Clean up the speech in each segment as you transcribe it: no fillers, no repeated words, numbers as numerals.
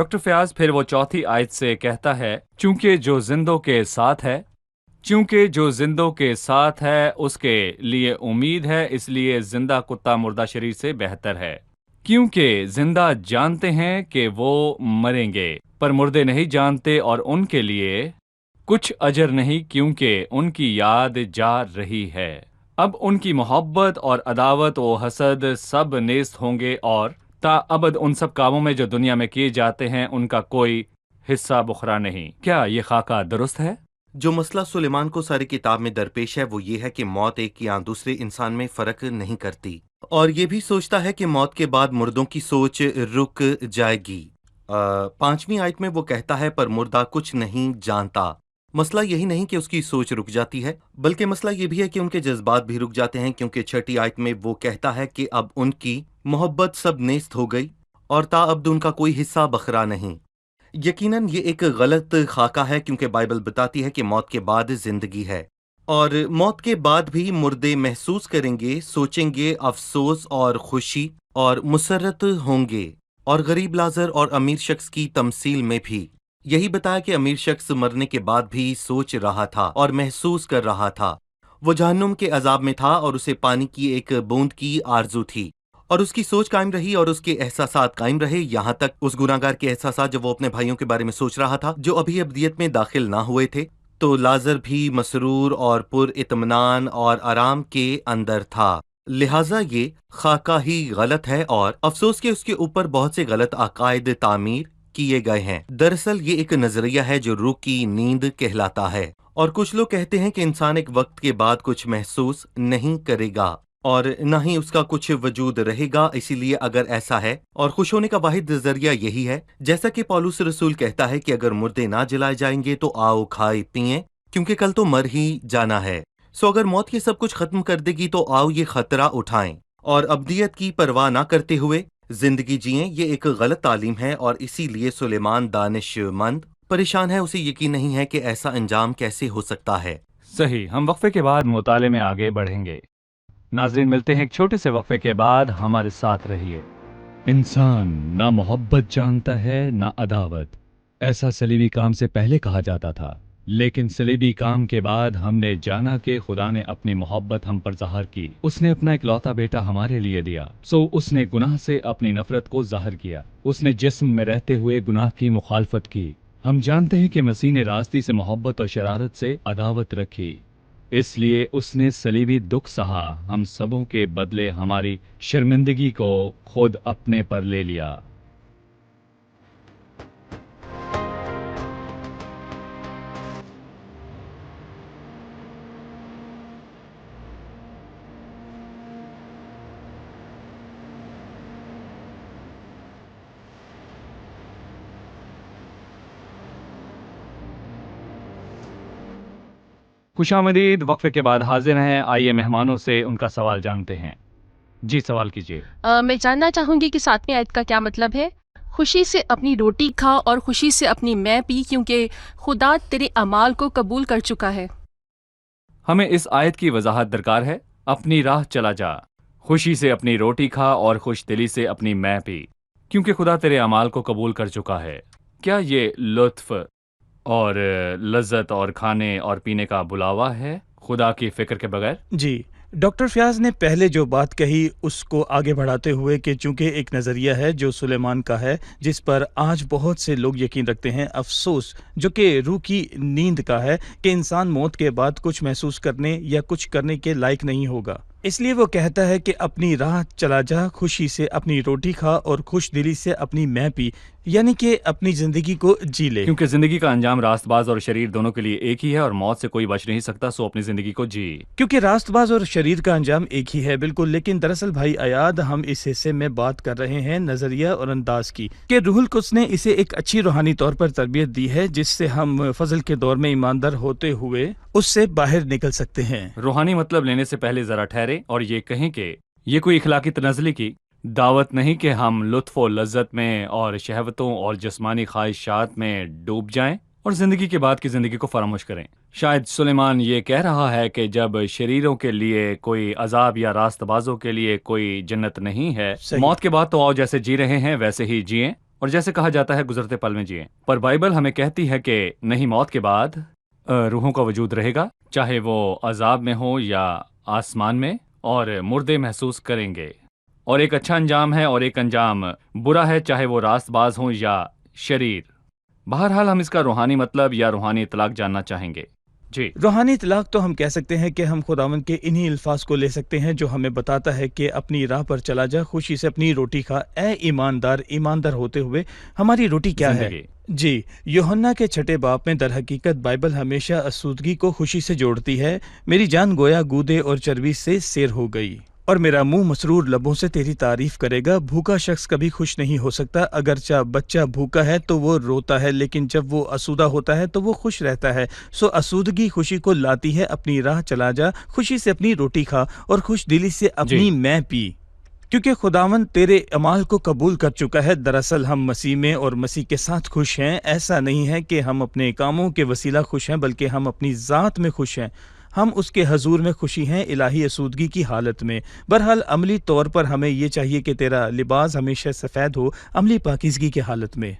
Doctor Fayyaz پھر وہ چوتھی آیت سے کہتا ہے، چونکہ جو زندوں کے ساتھ ہے، چونکہ جو زندوں کے ساتھ ہے اس کے لیے امید ہے، اس لیے زندہ کتا مردہ شریر سے بہتر ہے، کیونکہ زندہ جانتے ہیں کہ وہ مریں گے، پر مردے نہیں جانتے اور ان کے لیے کچھ اجر نہیں، کیونکہ ان کی یاد جا رہی ہے۔ اب ان کی محبت اور عداوت و حسد سب نیست ہوں گے، اور تا ابد ان سب کاموں میں جو دنیا میں کیے جاتے ہیں ان کا کوئی حصہ بخرا نہیں۔ کیا یہ خاکہ درست ہے؟ جو مسئلہ سلیمان کو ساری کتاب میں درپیش ہے وہ یہ ہے کہ موت ایک یا دوسرے انسان میں فرق نہیں کرتی، اور یہ بھی سوچتا ہے کہ موت کے بعد مردوں کی سوچ رک جائے گی۔ 5ویں آیت میں وہ کہتا ہے پر مردہ کچھ نہیں جانتا۔ مسئلہ یہی نہیں کہ اس کی سوچ رک جاتی ہے، بلکہ مسئلہ یہ بھی ہے کہ ان کے جذبات بھی رک جاتے ہیں، کیونکہ 6ٹھی آیت میں وہ کہتا ہے کہ اب ان کی محبت سب نیست ہو گئی اور تا ابد ان کا کوئی حصہ بخرا نہیں۔ یقیناً یہ ایک غلط خاکہ ہے، کیونکہ بائبل بتاتی ہے کہ موت کے بعد زندگی ہے، اور موت کے بعد بھی مردے محسوس کریں گے، سوچیں گے، افسوس اور خوشی اور مسرت ہوں گے۔ اور غریب لازر اور امیر شخص کی تمثیل میں بھی یہی بتایا کہ امیر شخص مرنے کے بعد بھی سوچ رہا تھا اور محسوس کر رہا تھا۔ وہ جہنم کے عذاب میں تھا اور اسے پانی کی ایک بوند کی آرزو تھی، اور اس کی سوچ قائم رہی اور اس کے احساسات قائم رہے، یہاں تک اس گناہگار کے احساسات جب وہ اپنے بھائیوں کے بارے میں سوچ رہا تھا جو ابھی ابدیت میں داخل نہ ہوئے تھے، تو لازر بھی مسرور اور پر اطمینان اور آرام کے اندر تھا۔ لہٰذا یہ خاکہ ہی غلط ہے، اور افسوس کہ اس کے اوپر بہت سے غلط عقائد تعمیر کیے گئے ہیں۔ دراصل یہ ایک نظریہ ہے جو روح کی نیند کہلاتا ہے، اور کچھ لوگ کہتے ہیں کہ انسان ایک وقت کے بعد کچھ محسوس نہیں کرے گا اور نہ ہی اس کا کچھ وجود رہے گا۔ اسی لیے اگر ایسا ہے اور خوش ہونے کا واحد ذریعہ یہی ہے، جیسا کہ پولس رسول کہتا ہے کہ اگر مردے نہ جلائے جائیں گے تو آؤ کھائے پئیں، کیونکہ کل تو مر ہی جانا ہے۔ اگر موت یہ سب کچھ ختم کر دے گی تو آؤ یہ خطرہ اٹھائیں اور ابدیت کی پرواہ نہ کرتے ہوئے زندگی جئیں۔ یہ ایک غلط تعلیم ہے، اور اسی لیے سلیمان دانش مند پریشان ہے، اسے یقین نہیں ہے کہ ایسا انجام کیسے ہو سکتا ہے۔ صحیح، ہم وقفے کے بعد مطالعے میں آگے بڑھیں گے۔ ناظرین، ملتے ہیں ایک چھوٹے سے وقفے کے بعد، ہمارے ساتھ رہیے۔ انسان نہ محبت جانتا ہے نہ عداوت، ایسا صلیبی کام سے پہلے کہا جاتا تھا، لیکن صلیبی کام کے بعد ہم نے جانا کہ خدا نے اپنی محبت ہم پر ظاہر کی۔ اس نے اپنا اکلوتا بیٹا ہمارے لیے دیا، اس نے گناہ سے اپنی نفرت کو ظاہر کیا۔ اس نے جسم میں رہتے ہوئے گناہ کی مخالفت کی۔ ہم جانتے ہیں کہ مسیح نے راستی سے محبت اور شرارت سے عداوت رکھی، اس لیے اس نے صلیبی دکھ سہا، ہم سبوں کے بدلے ہماری شرمندگی کو خود اپنے پر لے لیا۔ خوش آمدید، وقفے کے بعد حاضر ہیں، آئیے مہمانوں سے ان کا سوال جانتے ہیں۔ جی، سوال کیجیے۔ میں جاننا چاہوں گی کہ 7ویں آیت کا کیا مطلب ہے؟ خوشی سے اپنی روٹی کھا اور خوشی سے اپنی مے پی، کیونکہ خدا تیرے اعمال کو قبول کر چکا ہے۔ ہمیں اس آیت کی وضاحت درکار ہے۔ اپنی راہ چلا جا، خوشی سے اپنی روٹی کھا اور خوش دلی سے اپنی مے پی، کیونکہ خدا تیرے اعمال کو قبول کر چکا ہے۔ کیا یہ لطف اور لذت اور کھانے اور پینے کا بلاوا ہے خدا کی فکر کے بغیر؟ جی، ڈاکٹر فیاض نے پہلے جو بات کہی اس کو آگے بڑھاتے ہوئے کہ چونکہ ایک نظریہ ہے جو سلیمان کا ہے، جس پر آج بہت سے لوگ یقین رکھتے ہیں، افسوس جو کہ روح کی نیند کا ہے کہ انسان موت کے بعد کچھ محسوس کرنے یا کچھ کرنے کے لائق نہیں ہوگا، اس لیے وہ کہتا ہے کہ اپنی راہ چلا جا، خوشی سے اپنی روٹی کھا اور خوش دلی سے اپنی مے پی، یعنی کہ اپنی زندگی کو جی لے، کیونکہ زندگی کا انجام راست باز اور شریر دونوں کے لیے ایک ہی ہے، اور موت سے کوئی بچ نہیں سکتا، سو اپنی زندگی کو جی۔ کیونکہ راست باز اور شریر کا انجام ایک ہی ہے، بالکل۔ لیکن دراصل بھائی ایاد، ہم اس حصے میں بات کر رہے ہیں نظریہ اور انداز کی کہ روح القدس نے اسے ایک اچھی روحانی طور پر تربیت دی ہے، جس سے ہم فضل کے دور میں ایماندار ہوتے ہوئے اس سے باہر نکل سکتے ہیں۔ روحانی مطلب لینے سے پہلے ذرا ٹھہرے اور یہ کہیں کہ یہ کوئی اخلاقی تنزلی کی دعوت نہیں کہ ہم لطف و لذت میں اور شہوتوں اور جسمانی خواہشات میں ڈوب جائیں اور زندگی کے بعد کی زندگی کو فراموش کریں۔ شاید سلیمان یہ کہہ رہا ہے کہ جب شریروں کے لیے کوئی عذاب یا راست بازوں کے لیے کوئی جنت نہیں ہے، صحیح۔ موت کے بعد تو آؤ جیسے جی رہے ہیں ویسے ہی جئیں اور جیسے کہا جاتا ہے گزرتے پل میں جئیں، پر بائبل ہمیں کہتی ہے کہ نہیں موت کے بعد روحوں کا وجود رہے گا، چاہے وہ عذاب میں ہو یا آسمان میں، اور مردے محسوس کریں گے، اور ایک اچھا انجام ہے اور ایک انجام برا ہے، چاہے وہ راست باز ہوں یا شریر۔ بہرحال ہم اس کا روحانی مطلب یا روحانی اطلاق جاننا چاہیں گے۔ جی، روحانی اطلاق تو ہم کہہ سکتے ہیں کہ ہم خداوند کے انہی الفاظ کو لے سکتے ہیں جو ہمیں بتاتا ہے کہ اپنی راہ پر چلا جا، خوشی سے اپنی روٹی کھا، اے ایماندار، ایماندار ہوتے ہوئے ہماری روٹی کیا ہے؟ زندگی۔ جی، یوحنا کے 6 باب میں در حقیقت بائبل ہمیشہ اسودگی کو خوشی سے جوڑتی ہے۔ میری جان گویا گودے اور چربی سے سیر ہو گئی، اور میرا منہ مسرور لبوں سے تیری تعریف کرے گا۔ بھوکا شخص کبھی خوش نہیں ہو سکتا، اگرچہ بچہ بھوکا ہے تو وہ روتا ہے، لیکن جب وہ اسودہ ہوتا ہے تو وہ خوش رہتا ہے۔ سو اسودگی خوشی کو لاتی ہے۔ اپنی راہ چلا جا، خوشی سے اپنی روٹی کھا، اور خوش دلی سے اپنی میں پی، کیونکہ خداوند تیرے اعمال کو قبول کر چکا ہے۔ دراصل ہم مسیح میں اور مسیح کے ساتھ خوش ہیں۔ ایسا نہیں ہے کہ ہم اپنے کاموں کے وسیلہ خوش ہیں، بلکہ ہم اپنی ذات میں خوش ہیں۔ ہم اس کے حضور میں خوشی ہیں، الہی اسودگی کی حالت میں۔ بہرحال عملی طور پر ہمیں یہ چاہیے کہ تیرا لباس ہمیشہ سفید ہو، عملی پاکیزگی کی حالت میں۔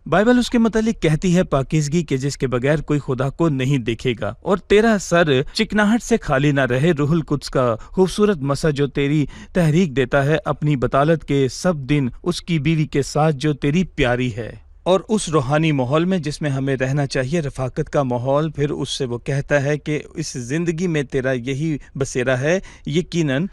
بائبل اس کے متعلق کہتی ہے پاکیزگی کے جس کے بغیر کوئی خدا کو نہیں دیکھے گا، اور تیرا سر چکناہٹ سے خالی نہ رہے۔ روح القدس کا خوبصورت مسا جو تیری تحریک دیتا ہے اپنی بطالت کے سب دن، اس کی بیوی کے ساتھ جو تیری پیاری ہے، اور اس روحانی ماحول میں جس میں ہمیں رہنا چاہیے، رفاقت کا ماحول۔ پھر اس سے وہ کہتا ہے کہ اس زندگی میں تیرا یہی بسیرا ہے، یقیناً،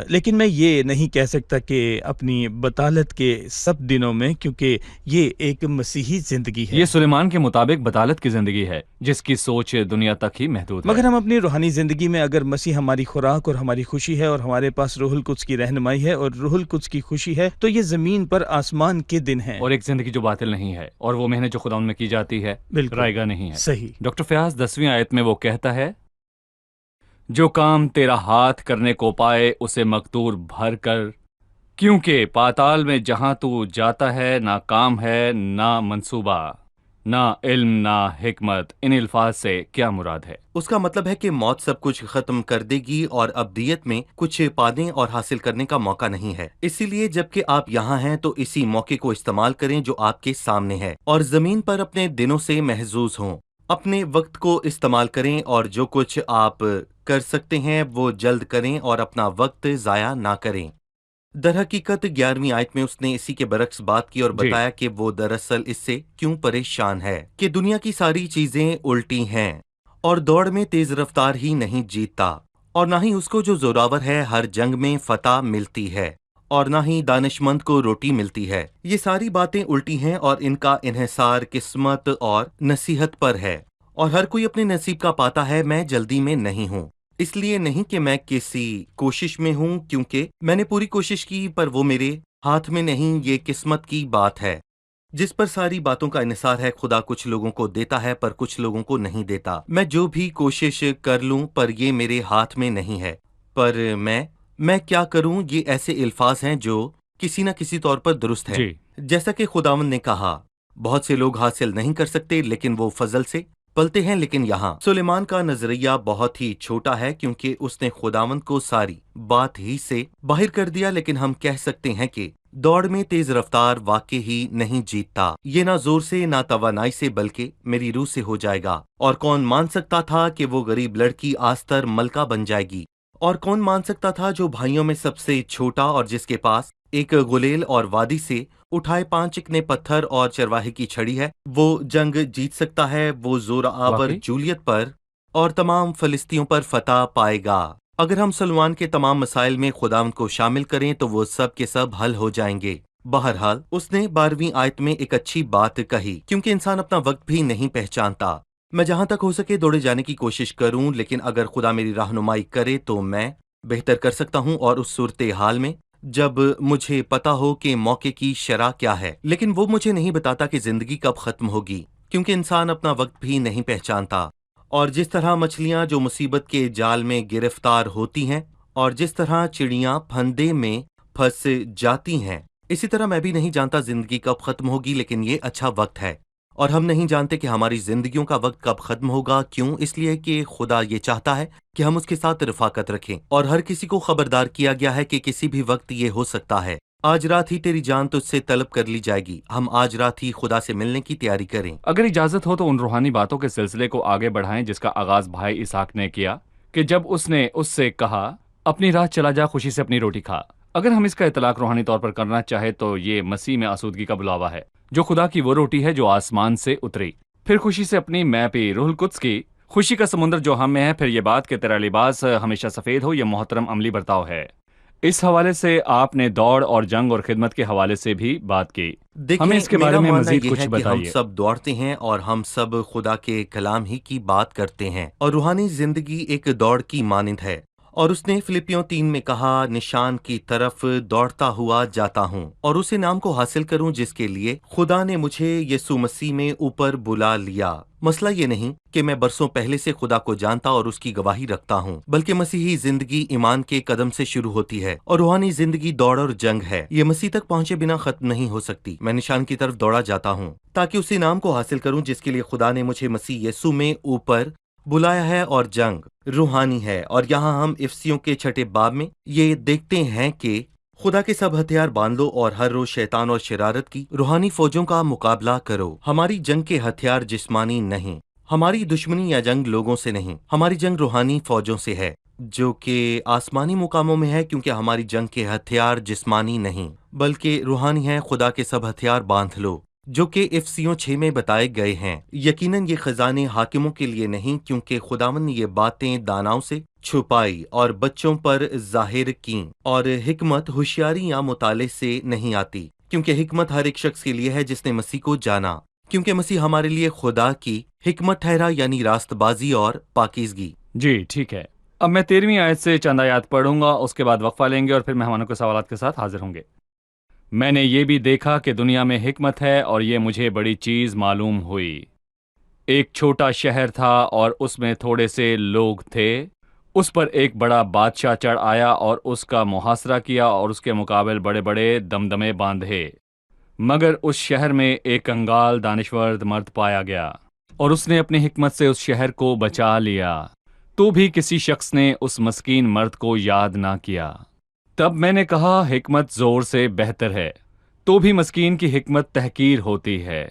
لیکن میں یہ نہیں کہہ سکتا کہ اپنی بطالت کے سب دنوں میں، کیونکہ یہ ایک مسیحی زندگی ہے۔ یہ سلیمان کے مطابق بطالت کی زندگی ہے جس کی سوچ دنیا تک ہی محدود ہے۔ مگر ہم اپنی روحانی زندگی میں اگر مسیح ہماری خوراک اور ہماری خوشی ہے، اور ہمارے پاس روح القدس کی رہنمائی ہے اور روح القدس کی خوشی ہے، تو یہ زمین پر آسمان کے دن ہیں، اور ایک زندگی جو باطل نہیں ہے، اور وہ محنت جو خدا ان میں کی جاتی ہے بالکل رائے گاہ نہیں ہے۔ صحیح۔ ڈاکٹر فیاض 10ویں آیت میں وہ کہتا ہے، جو کام تیرا ہاتھ کرنے کو پائے اسے مقدور بھر کر، کیونکہ پاتال میں جہاں تو جاتا ہے نہ کام ہے نہ منصوبہ، نہ علم نہ حکمت۔ ان الفاظ سے کیا مراد ہے؟ اس کا مطلب ہے کہ موت سب کچھ ختم کر دے گی اور ابدیت میں کچھ پانے اور حاصل کرنے کا موقع نہیں ہے۔ اسی لیے جبکہ آپ یہاں ہیں تو اسی موقع کو استعمال کریں جو آپ کے سامنے ہے، اور زمین پر اپنے دنوں سے محظوظ ہوں۔ اپنے وقت کو استعمال کریں، اور جو کچھ آپ کر سکتے ہیں وہ جلد کریں اور اپنا وقت ضائع نہ کریں۔ در حقیقت 11ویں آیت میں اس نے اسی کے برعکس بات کی اور جی۔ بتایا کہ وہ دراصل اس سے کیوں پریشان ہے، کہ دنیا کی ساری چیزیں الٹی ہیں، اور دوڑ میں تیز رفتار ہی نہیں جیتتا، اور نہ ہی اس کو جو زوراور ہے ہر جنگ میں فتح ملتی ہے، اور نہ ہی دانش مند کو روٹی ملتی ہے۔ یہ ساری باتیں الٹی ہیں، اور ان کا انحصار قسمت اور نصیحت پر ہے، اور ہر کوئی اپنے نصیب کا پاتا ہے۔ میں جلدی میں نہیں ہوں، اس لیے نہیں کہ میں کسی کوشش میں ہوں، کیونکہ میں نے پوری کوشش کی، پر وہ میرے ہاتھ میں نہیں۔ یہ قسمت کی بات ہے جس پر ساری باتوں کا انحصار ہے۔ خدا کچھ لوگوں کو دیتا ہے پر کچھ لوگوں کو نہیں دیتا۔ میں جو بھی کوشش کر لوں پر یہ میرے ہاتھ میں نہیں ہے، پر میں کیا کروں؟ یہ ایسے الفاظ ہیں جو کسی نہ کسی طور پر درست ہیں۔ جی۔ جیسا کہ خداوند نے کہا، بہت سے لوگ حاصل نہیں کر سکتے لیکن وہ فضل سے پلتے ہیں۔ لیکن یہاں سلیمان کا نظریہ بہت ہی چھوٹا ہے، کیونکہ اس نے خداوند کو ساری بات ہی سے باہر کر دیا۔ لیکن ہم کہہ سکتے ہیں کہ دوڑ میں تیز رفتار واقع ہی نہیں جیتتا۔ یہ نہ زور سے نہ توانائی سے بلکہ میری روح سے ہو جائے گا۔ اور کون مان سکتا تھا کہ وہ غریب لڑکی آستر ملکہ بن جائے گی؟ اور کون مان سکتا تھا جو بھائیوں میں سب سے چھوٹا اور جس کے پاس ایک غلیل اور وادی سے اٹھائے 5 چکنے پتھر اور چرواہے کی چھڑی ہے، وہ جنگ جیت سکتا ہے؟ وہ زور آور واقعی؟ جولیت پر اور تمام فلسطینیوں پر فتح پائے گا۔ اگر ہم سلمان کے تمام مسائل میں خداوند کو شامل کریں تو وہ سب کے سب حل ہو جائیں گے۔ بہرحال اس نے 12ویں آیت میں ایک اچھی بات کہی، کیونکہ انسان اپنا وقت بھی نہیں پہچانتا۔ میں جہاں تک ہو سکے دوڑے جانے کی کوشش کروں، لیکن اگر خدا میری رہنمائی کرے تو میں بہتر کر سکتا ہوں، اور اس صورتحال میں جب مجھے پتا ہو کہ موقع کی شرح کیا ہے۔ لیکن وہ مجھے نہیں بتاتا کہ زندگی کب ختم ہوگی، کیونکہ انسان اپنا وقت بھی نہیں پہچانتا۔ اور جس طرح مچھلیاں جو مصیبت کے جال میں گرفتار ہوتی ہیں، اور جس طرح چڑیاں پھندے میں پھنس جاتی ہیں، اسی طرح میں بھی نہیں جانتا زندگی کب ختم ہوگی، لیکن یہ اچھا وقت ہے۔ اور ہم نہیں جانتے کہ ہماری زندگیوں کا وقت کب ختم ہوگا۔ کیوں؟ اس لیے کہ خدا یہ چاہتا ہے کہ ہم اس کے ساتھ رفاقت رکھیں، اور ہر کسی کو خبردار کیا گیا ہے کہ کسی بھی وقت یہ ہو سکتا ہے۔ آج رات ہی تیری جان تجھ سے طلب کر لی جائے گی. ہم آج رات ہی خدا سے ملنے کی تیاری کریں. اگر اجازت ہو تو ان روحانی باتوں کے سلسلے کو آگے بڑھائیں جس کا آغاز بھائی اسحاق نے کیا کہ جب اس نے اس سے کہا اپنی راہ چلا جا، خوشی سے اپنی روٹی کھا. اگر ہم اس کا اطلاق روحانی طور پر کرنا چاہے تو یہ مسیح میں آسودگی کا بلاوا ہے، جو خدا کی وہ روٹی ہے جو آسمان سے اتری. پھر خوشی سے اپنی میں پی. روح القدس کی خوشی کا سمندر جو ہم میں ہے. پھر یہ بات کہ تیرا لباس ہمیشہ سفید ہو، یہ محترم عملی برتاؤ ہے. اس حوالے سے آپ نے دوڑ اور جنگ اور خدمت کے حوالے سے بھی بات کی. دیکھیں، ہمیں اس کے بارے میرا میں ماننا مزید یہ کچھ ہے کہ ہم بتائیے. سب دوڑتے ہیں اور ہم سب خدا کے کلام ہی کی بات کرتے ہیں، اور روحانی زندگی ایک دوڑ کی مانند ہے. اور اس نے فلپیوں 3 میں کہا، نشان کی طرف دوڑتا ہوا جاتا ہوں اور اس انعام کو حاصل کروں جس کے لیے خدا نے مجھے یسوع مسیح میں اوپر بلا لیا. مسئلہ یہ نہیں کہ میں برسوں پہلے سے خدا کو جانتا اور اس کی گواہی رکھتا ہوں، بلکہ مسیحی زندگی ایمان کے قدم سے شروع ہوتی ہے اور روحانی زندگی دوڑ اور جنگ ہے. یہ مسیح تک پہنچے بنا ختم نہیں ہو سکتی. میں نشان کی طرف دوڑا جاتا ہوں تاکہ اس انعام کو حاصل کروں جس کے لیے خدا نے مجھے مسیح یسوع میں اوپر بلایا ہے. اور جنگ روحانی ہے. اور یہاں ہم افسیوں کے 6 باب میں یہ دیکھتے ہیں کہ خدا کے سب ہتھیار باندھ لو اور ہر روز شیطان اور شرارت کی روحانی فوجوں کا مقابلہ کرو. ہماری جنگ کے ہتھیار جسمانی نہیں. ہماری دشمنی یا جنگ لوگوں سے نہیں. ہماری جنگ روحانی فوجوں سے ہے جو کہ آسمانی مقاموں میں ہے، کیونکہ ہماری جنگ کے ہتھیار جسمانی نہیں بلکہ روحانی ہیں. خدا کے سب ہتھیار باندھ لو جو کہ افسیوں 6 میں بتائے گئے ہیں. یقیناً یہ خزانے حاکموں کے لیے نہیں، کیونکہ خداوند نے یہ باتیں داناؤں سے چھپائی اور بچوں پر ظاہر کیں. اور حکمت ہوشیاری یا مطالعے سے نہیں آتی، کیونکہ حکمت ہر ایک شخص کے لیے ہے جس نے مسیح کو جانا. کیونکہ مسیح ہمارے لیے خدا کی حکمت ٹھہرا، یعنی راست بازی اور پاکیزگی. جی ٹھیک ہے. اب میں 13ویں آیت سے چند آیات پڑھوں گا، اس کے بعد وقفہ لیں گے اور پھر مہمانوں کے سوالات کے ساتھ حاضر ہوں گے. میں نے یہ بھی دیکھا کہ دنیا میں حکمت ہے اور یہ مجھے بڑی چیز معلوم ہوئی. ایک چھوٹا شہر تھا اور اس میں تھوڑے سے لوگ تھے. اس پر ایک بڑا بادشاہ چڑھ آیا اور اس کا محاصرہ کیا اور اس کے مقابل بڑے بڑے دمدمے باندھے. مگر اس شہر میں ایک کنگال دانشور مرد پایا گیا اور اس نے اپنی حکمت سے اس شہر کو بچا لیا. تو بھی کسی شخص نے اس مسکین مرد کو یاد نہ کیا. تب میں نے کہا حکمت زور سے بہتر ہے، تو بھی مسکین کی حکمت تحقیر ہوتی ہے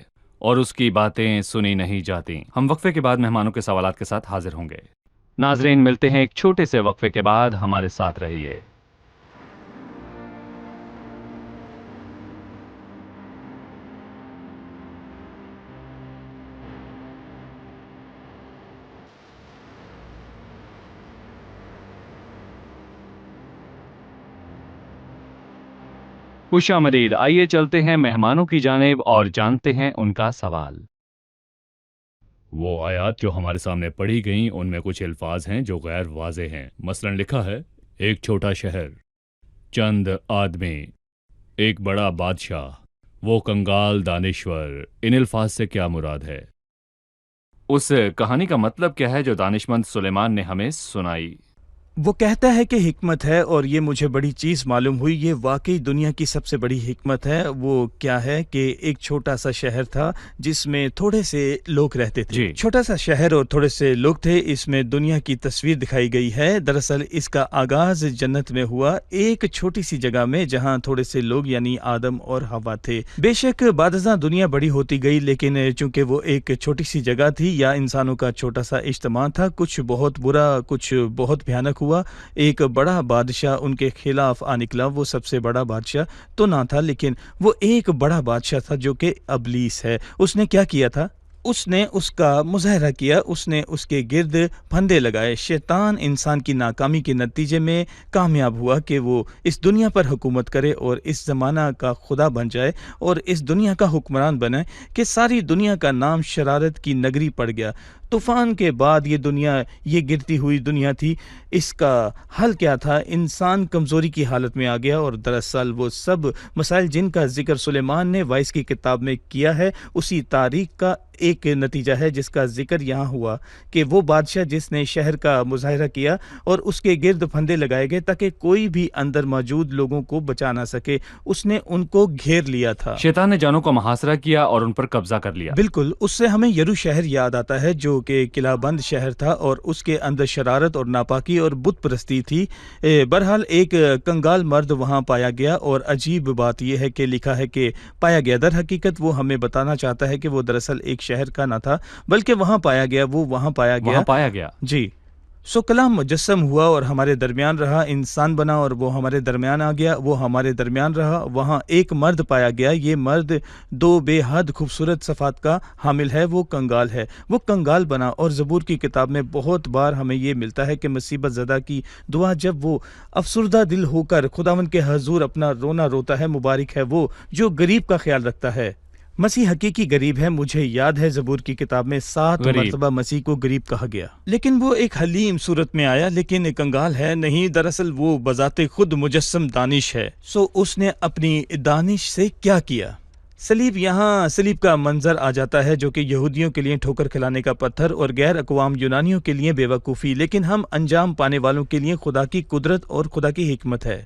اور اس کی باتیں سنی نہیں جاتی. ہم وقفے کے بعد مہمانوں کے سوالات کے ساتھ حاضر ہوں گے. ناظرین، ملتے ہیں ایک چھوٹے سے وقفے کے بعد. ہمارے ساتھ رہیے. خوش آمدید. آئیے چلتے ہیں مہمانوں کی جانب اور جانتے ہیں ان کا سوال. وہ آیات جو ہمارے سامنے پڑھی گئیں ان میں کچھ الفاظ ہیں جو غیر واضح ہیں. مثلا لکھا ہے ایک چھوٹا شہر، چند آدمی، ایک بڑا بادشاہ، وہ کنگال دانشور. ان الفاظ سے کیا مراد ہے؟ اس کہانی کا مطلب کیا ہے جو دانشمند سلیمان نے ہمیں سنائی؟ وہ کہتا ہے کہ حکمت ہے اور یہ مجھے بڑی چیز معلوم ہوئی. یہ واقعی دنیا کی سب سے بڑی حکمت ہے. وہ کیا ہے کہ ایک چھوٹا سا شہر تھا جس میں تھوڑے سے لوگ رہتے تھے. جی. چھوٹا سا شہر اور تھوڑے سے لوگ تھے. اس میں دنیا کی تصویر دکھائی گئی ہے. دراصل اس کا آغاز جنت میں ہوا، ایک چھوٹی سی جگہ میں جہاں تھوڑے سے لوگ یعنی آدم اور حوا تھے. بے شک بعد ازاں دنیا بڑی ہوتی گئی، لیکن چونکہ وہ ایک چھوٹی سی جگہ تھی یا انسانوں کا چھوٹا سا اجتماع تھا، کچھ بہت برا، کچھ بہت بھیانک ہوا. ایک بڑا بادشاہ ان کے خلاف آ نکلا. وہ سب سے بڑا بادشاہ تو نہ تھا، لیکن وہ ایک بڑا بادشاہ تھا جو کہ ابلیس ہے. اس نے کیا کیا تھا؟ اس نے اس کا مظاہرہ کیا. اس نے اس کے گرد پھندے لگائے. شیطان انسان کی ناکامی کے نتیجے میں کامیاب ہوا کہ وہ اس دنیا پر حکومت کرے اور اس زمانہ کا خدا بن جائے اور اس دنیا کا حکمران بنے کہ ساری دنیا کا نام شرارت کی نگری پڑ گیا. طوفان کے بعد یہ دنیا، یہ گرتی ہوئی دنیا تھی. اس کا حل کیا تھا؟ انسان کمزوری کی حالت میں آ گیا اور دراصل وہ سب مسائل جن کا ذکر سلیمان نے وائس کی کتاب میں کیا ہے، اسی تاریخ کا ایک نتیجہ ہے جس کا ذکر یہاں ہوا کہ وہ بادشاہ جس نے شہر کا مظاہرہ کیا اور اس کے گرد پھندے لگائے گئے تاکہ کوئی بھی اندر موجود لوگوں کو بچا نہ سکے، اس نے ان کو گھیر لیا تھا۔ شیطان نے جانوں کا محاصرہ کیا اور ان پر قبضہ کر لیا۔ بالکل، اس سے ہمیں یرو شہر یاد آتا ہے جو کہ قلعہ بند شہر تھا اور اس کے اندر شرارت اور ناپاکی اور بت پرستی تھی۔ بہرحال ایک کنگال مرد وہاں پایا گیا، اور عجیب بات یہ ہے کہ لکھا ہے کہ پایا گیا، در حقیقت وہ ہمیں بتانا چاہتا ہے کہ وہ دراصل ایک شہر کا نہ تھا بلکہ وہاں پایا گیا، وہ وہاں پایا گیا۔ جی، سو کلام مجسم ہوا اور ہمارے درمیان رہا، انسان بنا اور وہ ہمارے درمیان آ گیا، وہ ہمارے درمیان رہا۔ وہاں ایک مرد پایا گیا، یہ مرد دو بے حد خوبصورت صفات کا حامل ہے، وہ کنگال ہے، وہ کنگال بنا۔ اور زبور کی کتاب میں بہت بار ہمیں یہ ملتا ہے کہ مصیبت زدہ کی دعا جب وہ افسردہ دل ہو کر خداوند کے حضور اپنا رونا روتا ہے، مبارک ہے وہ جو غریب کا خیال رکھتا ہے۔ مسیح حقیقی غریب ہے۔ مجھے یاد ہے زبور کی کتاب میں 7 مرتبہ مسیح کو غریب کہا گیا، لیکن وہ ایک حلیم صورت میں آیا، لیکن کنگال ہے نہیں، دراصل وہ بذات خود مجسم دانش ہے۔ سو اس نے اپنی دانش سے کیا کیا؟ صلیب، یہاں صلیب کا منظر آ جاتا ہے جو کہ یہودیوں کے لیے ٹھوکر کھلانے کا پتھر اور غیر اقوام یونانیوں کے لیے بے وقوفی، لیکن ہم انجام پانے والوں کے لیے خدا کی قدرت اور خدا کی حکمت ہے۔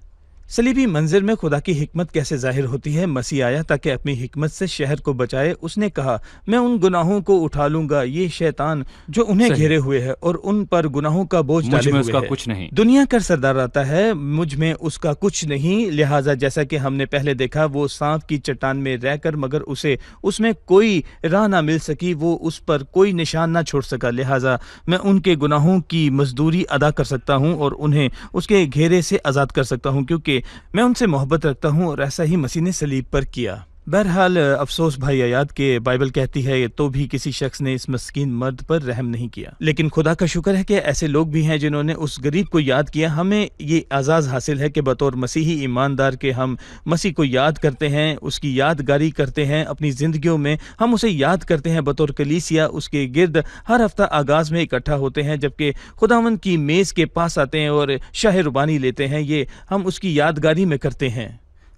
صلیبی منظر میں خدا کی حکمت کیسے ظاہر ہوتی ہے؟ مسیح آیا تاکہ اپنی حکمت سے شہر کو بچائے۔ اس نے کہا، میں ان گناہوں کو اٹھا لوں گا، یہ شیطان جو انہیں گھیرے ہوئے ہے اور ان پر گناہوں کا بوجھ ڈالے ہوئے ہے، کچھ نہیں، دنیا کا سردار آتا ہے، مجھ میں اس کا کچھ نہیں۔ لہٰذا جیسا کہ ہم نے پہلے دیکھا، وہ سانپ کی چٹان میں رہ کر مگر اسے اس میں کوئی راہ نہ مل سکی، وہ اس پر کوئی نشان نہ چھوڑ سکا، لہٰذا میں ان کے گناہوں کی مزدوری ادا کر سکتا ہوں اور انہیں اس کے گھیرے سے آزاد کر سکتا ہوں، کیونکہ میں ان سے محبت رکھتا ہوں، اور ایسا ہی مسیح نے صلیب پر کیا۔ بہرحال افسوس بھائی عیاد کہ بائبل کہتی ہے تو بھی کسی شخص نے اس مسکین مرد پر رحم نہیں کیا، لیکن خدا کا شکر ہے کہ ایسے لوگ بھی ہیں جنہوں نے اس غریب کو یاد کیا۔ ہمیں یہ اعزاز حاصل ہے کہ بطور مسیحی ایماندار کہ ہم مسیح کو یاد کرتے ہیں، اس کی یادگاری کرتے ہیں اپنی زندگیوں میں، ہم اسے یاد کرتے ہیں بطور کلیسیا، اس کے گرد ہر ہفتہ آغاز میں اکٹھا ہوتے ہیں، جبکہ خداوند کی میز کے پاس آتے ہیں اور شاہ ربانی لیتے ہیں، یہ ہم اس کی یادگاری میں کرتے ہیں۔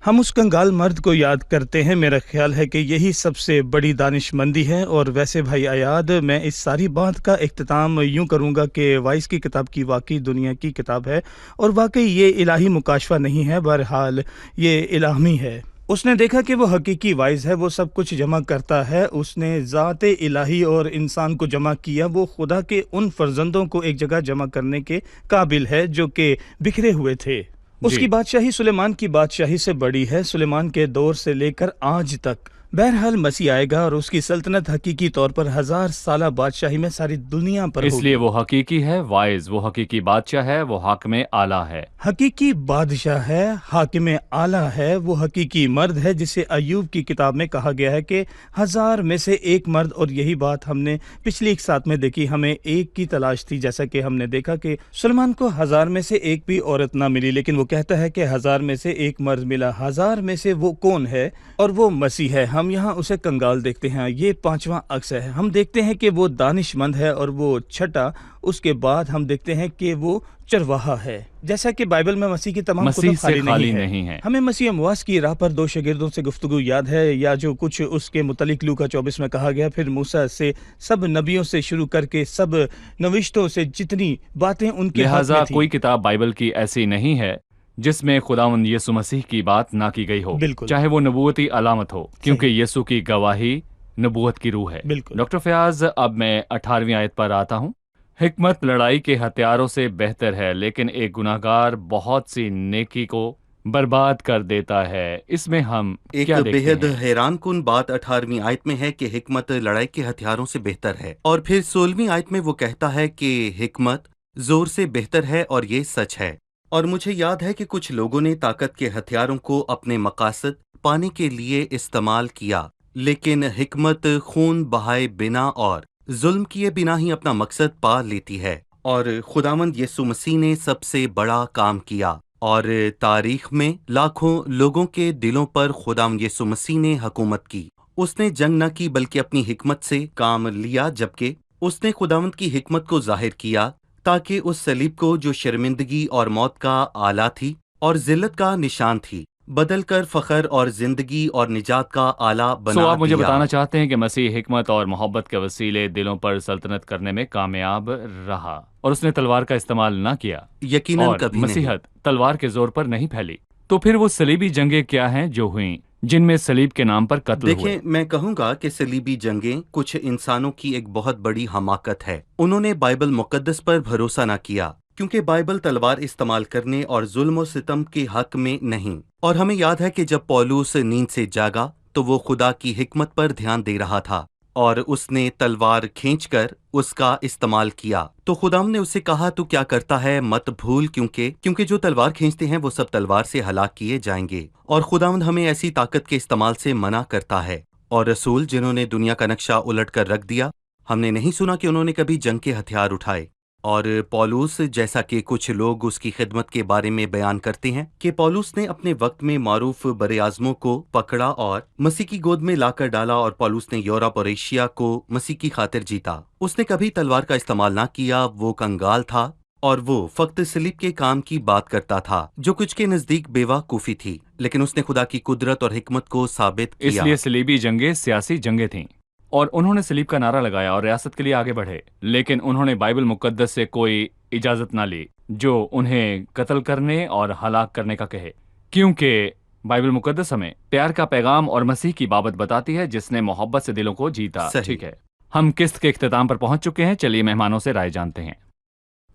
ہم اس کنگال مرد کو یاد کرتے ہیں۔ میرا خیال ہے کہ یہی سب سے بڑی دانش مندی ہے۔ اور ویسے بھائی عیاد، میں اس ساری بات کا اختتام یوں کروں گا کہ وائس کی کتاب کی واقعی دنیا کی کتاب ہے، اور واقعی یہ الہی مکاشفہ نہیں ہے، بہرحال یہ الہامی ہے۔ اس نے دیکھا کہ وہ حقیقی وائز ہے، وہ سب کچھ جمع کرتا ہے، اس نے ذات الہی اور انسان کو جمع کیا، وہ خدا کے ان فرزندوں کو ایک جگہ جمع کرنے کے قابل ہے جو کہ بکھرے ہوئے تھے۔ اس کی بادشاہی سلیمان کی بادشاہی سے بڑی ہے، سلیمان کے دور سے لے کر آج تک۔ بہرحال مسیح آئے گا اور اس کی سلطنت حقیقی طور پر 1000 سالہ بادشاہی میں ساری دنیا پر ہوگی۔ اس لیے وہ حقیقی ہے وائز، وہ حقیقی بادشاہ ہے، وہ حاکم اعلیٰ ہے، حقیقی بادشاہ ہے، حاکم اعلیٰ ہے، وہ حقیقی مرد ہے جسے ایوب کی کتاب میں کہا گیا ہے کہ 1000 میں سے ایک مرد، اور یہی بات ہم نے پچھلی ایک ساتھ میں دیکھی، ہمیں ایک کی تلاش تھی، جیسا کہ ہم نے دیکھا کہ سلیمان کو 1000 میں سے ایک بھی عورت نہ ملی، لیکن وہ کہتا ہے کہ 1000 میں سے ایک مرد ملا۔ 1000 میں سے وہ کون ہے؟ اور وہ مسیح ہے۔ ہم یہاں اسے کنگال دیکھتے ہیں، یہ 5واں عکس ہے۔ ہم دیکھتے ہیں کہ وہ دانش مند ہے، اور وہ چھٹا، اس کے بعد ہم دیکھتے ہیں کہ وہ چرواہا ہے۔ جیسا کہ بائبل میں مسیح کی تمام مسیح کتب سے خالی نہیں نہیں ہے۔ ہمیں مسیح امواس کی راہ پر 2 شاگردوں سے گفتگو یاد ہے، یا جو کچھ اس کے متعلق لوکا 24 میں کہا گیا، پھر موسیٰ سے سب نبیوں سے شروع کر کے سب نوشتوں سے جتنی باتیں ان کے ہاتھ میں لہٰذا تھیں۔ کوئی کتاب بائبل کی ایسی نہیں ہے جس میں خداوند یسوع مسیح کی بات نہ کی گئی ہو، بالکل، چاہے وہ نبوتی علامت ہو، کیونکہ یسوع کی گواہی نبوت کی روح ہے۔ بالکل۔ ڈاکٹر فیاض، اب میں 18ویں آیت پر آتا ہوں۔ حکمت لڑائی کے ہتھیاروں سے بہتر ہے، لیکن ایک گناہگار بہت سی نیکی کو برباد کر دیتا ہے۔ اس میں ہم ایک کیا بے دیکھتے حد ہیں؟ حیران کن بات 18ویں آیت میں ہے کہ حکمت لڑائی کے ہتھیاروں سے بہتر ہے، اور پھر 16ویں آیت میں وہ کہتا ہے کہ حکمت زور سے بہتر ہے، اور یہ سچ ہے۔ اور مجھے یاد ہے کہ کچھ لوگوں نے طاقت کے ہتھیاروں کو اپنے مقاصد پانے کے لیے استعمال کیا، لیکن حکمت خون بہائے بنا اور ظلم کیے بنا ہی اپنا مقصد پا لیتی ہے۔ اور خداوند یسوع مسیح نے سب سے بڑا کام کیا، اور تاریخ میں لاکھوں لوگوں کے دلوں پر خداوند یسوع مسیح نے حکومت کی۔ اس نے جنگ نہ کی بلکہ اپنی حکمت سے کام لیا، جبکہ اس نے خداوند کی حکمت کو ظاہر کیا تاکہ اس صلیب کو جو شرمندگی اور موت کا آلہ تھی اور ذلت کا نشان تھی، بدل کر فخر اور زندگی اور نجات کا آلہ بنا آپ مجھے دیا۔ بتانا چاہتے ہیں کہ مسیح حکمت اور محبت کے وسیلے دلوں پر سلطنت کرنے میں کامیاب رہا اور اس نے تلوار کا استعمال نہ کیا، یقیناً اور کبھی نہیں۔ مسیحت تلوار کے زور پر نہیں پھیلی۔ تو پھر وہ صلیبی جنگیں کیا ہیں جو ہوئیں جن میں صلیب کے نام پر قتل ہوئے؟ دیکھیں، میں کہوں گا کہ صلیبی جنگیں کچھ انسانوں کی ایک بہت بڑی حماقت ہے۔ انہوں نے بائبل مقدس پر بھروسہ نہ کیا، کیونکہ بائبل تلوار استعمال کرنے اور ظلم و ستم کے حق میں نہیں۔ اور ہمیں یاد ہے کہ جب پولس نیند سے جاگا تو وہ خدا کی حکمت پر دھیان دے رہا تھا، اور اس نے تلوار کھینچ کر اس کا استعمال کیا۔ تو خدا نے اسے کہا تو کیا کرتا ہے مت بھول، کیونکہ جو تلوار کھینچتے ہیں وہ سب تلوار سے ہلاک کیے جائیں گے۔ اور خداوند ہمیں ایسی طاقت کے استعمال سے منع کرتا ہے۔ اور رسول جنہوں نے دنیا کا نقشہ الٹ کر رکھ دیا، ہم نے نہیں سنا کہ انہوں نے کبھی جنگ کے ہتھیار اٹھائے۔ اور پولس، جیسا کہ کچھ لوگ اس کی خدمت کے بارے میں بیان کرتے ہیں کہ پولس نے اپنے وقت میں معروف براعظموں کو پکڑا اور مسیح کی گود میں لا کر ڈالا، اور پولس نے یورپ اور ایشیا کو مسیح کی خاطر جیتا۔ اس نے کبھی تلوار کا استعمال نہ کیا، وہ کنگال تھا، اور وہ فقط صلیب کے کام کی بات کرتا تھا جو کچھ کے نزدیک بیوقوفی تھی، لیکن اس نے خدا کی قدرت اور حکمت کو ثابت اس کیا۔ لیے صلیبی جنگیں سیاسی جنگیں تھیں، اور انہوں نے صلیب کا نعرہ لگایا اور ریاست کے لیے آگے بڑھے، لیکن انہوں نے بائبل مقدس سے کوئی اجازت نہ لی جو انہیں قتل کرنے اور ہلاک کرنے کا کہے، کیونکہ بائبل مقدس ہمیں پیار کا پیغام اور مسیح کی بابت بتاتی ہے جس نے محبت سے دلوں کو جیتا۔ صحیح۔ ٹھیک ہے، ہم قسط کے اختتام پر پہنچ چکے ہیں، چلیے مہمانوں سے رائے جانتے ہیں۔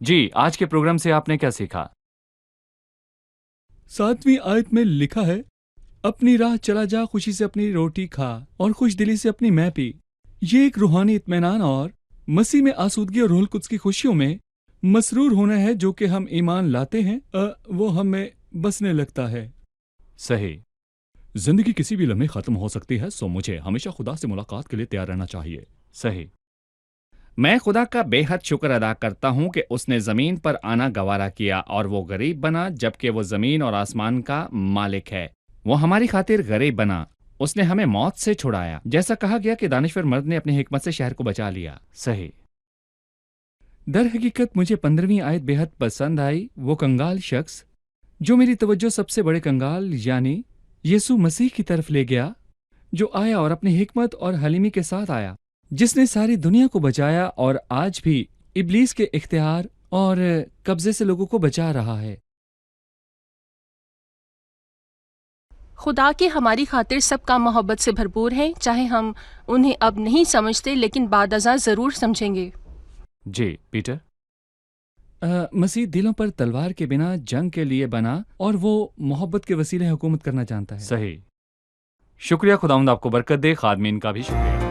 جی، آج کے پروگرام سے آپ نے کیا سیکھا؟ 7ویں آیت میں لکھا ہے، اپنی راہ چلا جا، خوشی سے اپنی روٹی کھا اور خوش دلی سے اپنی مے پی۔ یہ ایک روحانی اطمینان اور مسیح میں آسودگی اور روح القدس کی خوشیوں میں مسرور ہونا ہے جو کہ ہم ایمان لاتے ہیں، وہ ہم میں بسنے لگتا ہے۔ صحیح۔ زندگی کسی بھی لمحے ختم ہو سکتی ہے، سو مجھے ہمیشہ خدا سے ملاقات کے لیے تیار رہنا چاہیے۔ صحیح۔ میں خدا کا بے حد شکر ادا کرتا ہوں کہ اس نے زمین پر آنا گوارا کیا اور وہ غریب بنا، جبکہ وہ زمین اور آسمان کا مالک ہے۔ وہ ہماری خاطر غریب بنا، اس نے ہمیں موت سے چھڑایا، جیسا کہا گیا کہ دانشور مرد نے اپنی حکمت سے شہر کو بچا لیا۔ صحیح۔ در حقیقت مجھے 15ویں آیت بے حد پسند آئی۔ وہ کنگال شخص جو میری توجہ سب سے بڑے کنگال یعنی یسوع مسیح کی طرف لے گیا، جو آیا اور اپنی حکمت اور حلیمی کے ساتھ آیا، جس نے ساری دنیا کو بچایا اور آج بھی ابلیس کے اختیار اور قبضے سے لوگوں کو بچا رہا ہے۔ خدا کے ہماری خاطر سب کام محبت سے بھرپور ہیں، چاہے ہم انہیں اب نہیں سمجھتے لیکن بعد ازاں ضرور سمجھیں گے۔ جی پیٹر۔ مسیح دلوں پر تلوار کے بنا جنگ کے لیے بنا اور وہ محبت کے وسیلے حکومت کرنا جانتا ہے۔ صحیح۔ شکریہ، خداوند آپ کو برکت دے، خادمین کا بھی شکریہ۔